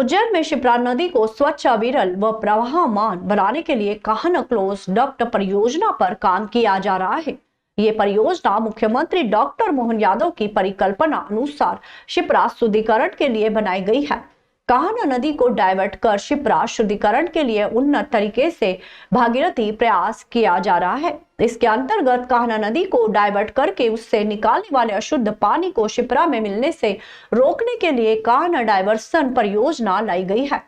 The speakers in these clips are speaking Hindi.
उज्जैन में शिप्रा नदी को स्वच्छ, अविरल व प्रवाहमान बनाने के लिए कान्हा क्लोज डक्ट परियोजना पर काम किया जा रहा है। ये परियोजना मुख्यमंत्री डॉक्टर मोहन यादव की परिकल्पना अनुसार शिप्रा शुद्धिकरण के लिए बनाई गई है। कान्हा नदी को डाइवर्ट कर शिप्रा शुद्धिकरण के लिए उन्नत तरीके से भागीरथी प्रयास किया जा रहा है। इसके अंतर्गत कान्हा नदी को डाइवर्ट करके उससे निकालने वाले अशुद्ध पानी को शिप्रा में मिलने से रोकने के लिए कान्हा डाइवर्सन परियोजना लाई गई है।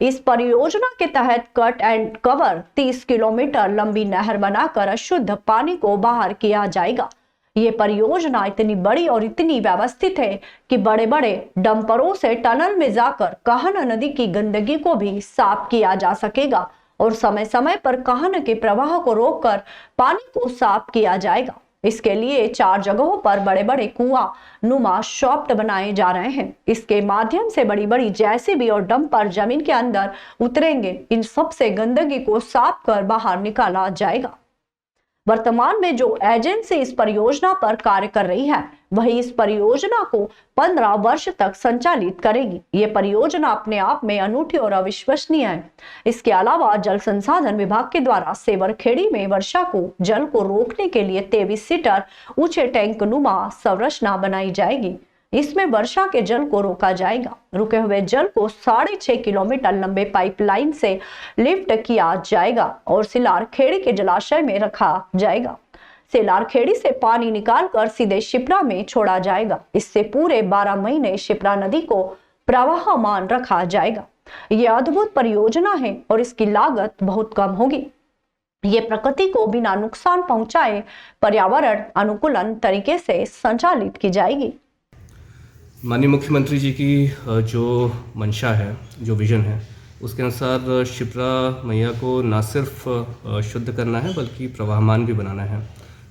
इस परियोजना के तहत कट एंड कवर 30 किलोमीटर लंबी नहर बनाकर अशुद्ध पानी को बाहर किया जाएगा। ये परियोजना इतनी बड़ी और इतनी व्यवस्थित है कि बड़े बड़े डंपरों से टनल में जाकर कान्हा नदी की गंदगी को भी साफ किया जा सकेगा और समय समय पर कान्हा के प्रवाह को रोककर पानी को साफ किया जाएगा। इसके लिए 4 जगहों पर बड़े बड़े कुआं नुमा शॉफ्ट बनाए जा रहे हैं। इसके माध्यम से बड़ी बड़ी जेसीबी और डंपर जमीन के अंदर उतरेंगे। इन सब से गंदगी को साफ कर बाहर निकाला जाएगा। वर्तमान में जो एजेंसी इस परियोजना पर कार्य कर रही है, वही इस परियोजना को 15 वर्ष तक संचालित करेगी। ये परियोजना अपने आप में अनूठी और अविश्वसनीय है। इसके अलावा जल संसाधन विभाग के द्वारा सेवरखेड़ी में वर्षा को जल को रोकने के लिए 23 सीटर ऊंचे टैंक नुमा संरचना बनाई जाएगी। इसमें वर्षा के जल को रोका जाएगा। रुके हुए जल को 6.5 किलोमीटर लंबे पाइपलाइन से लिफ्ट किया जाएगा और सिलारखेड़ी के जलाशय में रखा जाएगा। सिलारखेड़ी से पानी निकालकर सीधे शिप्रा में छोड़ा जाएगा। इससे पूरे 12 महीने शिप्रा नदी को प्रवाहमान रखा जाएगा। यह अद्भुत परियोजना है और इसकी लागत बहुत कम होगी। ये प्रकृति को बिना नुकसान पहुंचाए पर्यावरण अनुकूलन तरीके से संचालित की जाएगी। माननीय मुख्यमंत्री जी की जो मंशा है, जो विजन है, उसके अनुसार शिप्रा मैया को न सिर्फ शुद्ध करना है बल्कि प्रवाहमान भी बनाना है।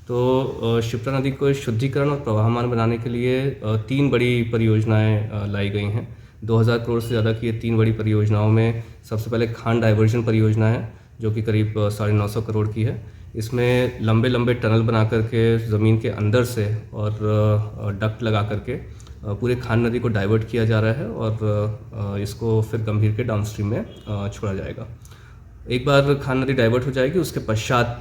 तो शिप्रा नदी को शुद्धिकरण और प्रवाहमान बनाने के लिए 3 बड़ी परियोजनाएं लाई गई हैं। 2000 करोड़ से ज़्यादा की ये 3 बड़ी परियोजनाओं में सबसे पहले खान डाइवर्जन परियोजना है, जो कि करीब 950 करोड़ की है। इसमें लंबे लंबे टनल बना करके ज़मीन के अंदर से और डक्ट लगा करके पूरे खान नदी को डाइवर्ट किया जा रहा है और इसको फिर गंभीर के डाउनस्ट्रीम में छोड़ा जाएगा। एक बार खान नदी डाइवर्ट हो जाएगी, उसके पश्चात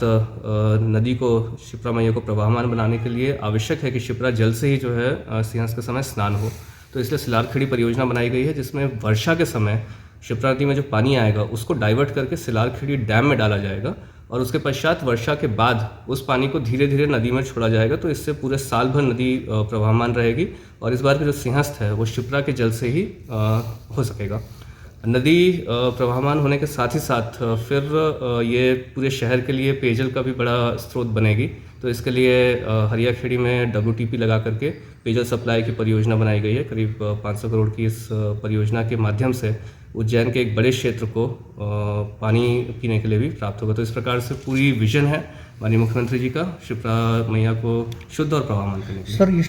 नदी को शिप्रा मैया को प्रवाहमान बनाने के लिए आवश्यक है कि शिप्रा जल से ही जो है सिंहस्थ के समय स्नान हो। तो इसलिए सिलारखेड़ी परियोजना बनाई गई है, जिसमें वर्षा के समय शिप्रा नदी में जो पानी आएगा उसको डाइवर्ट करके सिलारखेड़ी डैम में डाला जाएगा और उसके पश्चात वर्षा के बाद उस पानी को धीरे धीरे नदी में छोड़ा जाएगा। तो इससे पूरे साल भर नदी प्रवाहमान रहेगी और इस बार का जो सिंहस्थ है वो शिप्रा के जल से ही हो सकेगा। नदी प्रवाहमान होने के साथ ही साथ फिर ये पूरे शहर के लिए पेयजल का भी बड़ा स्रोत बनेगी। तो इसके लिए हरियाखेड़ी में WTP लगा करके पेयजल सप्लाई की परियोजना बनाई गई है। करीब 500 करोड़ की इस परियोजना के माध्यम से उज्जैन के एक बड़े क्षेत्र को पानी पीने के लिए भी प्राप्त होगा। तो इस प्रकार से पूरी विजन है माननीय मुख्यमंत्री जी का शिप्रा मैया को शुद्ध और प्रवाहमान करने के लिए।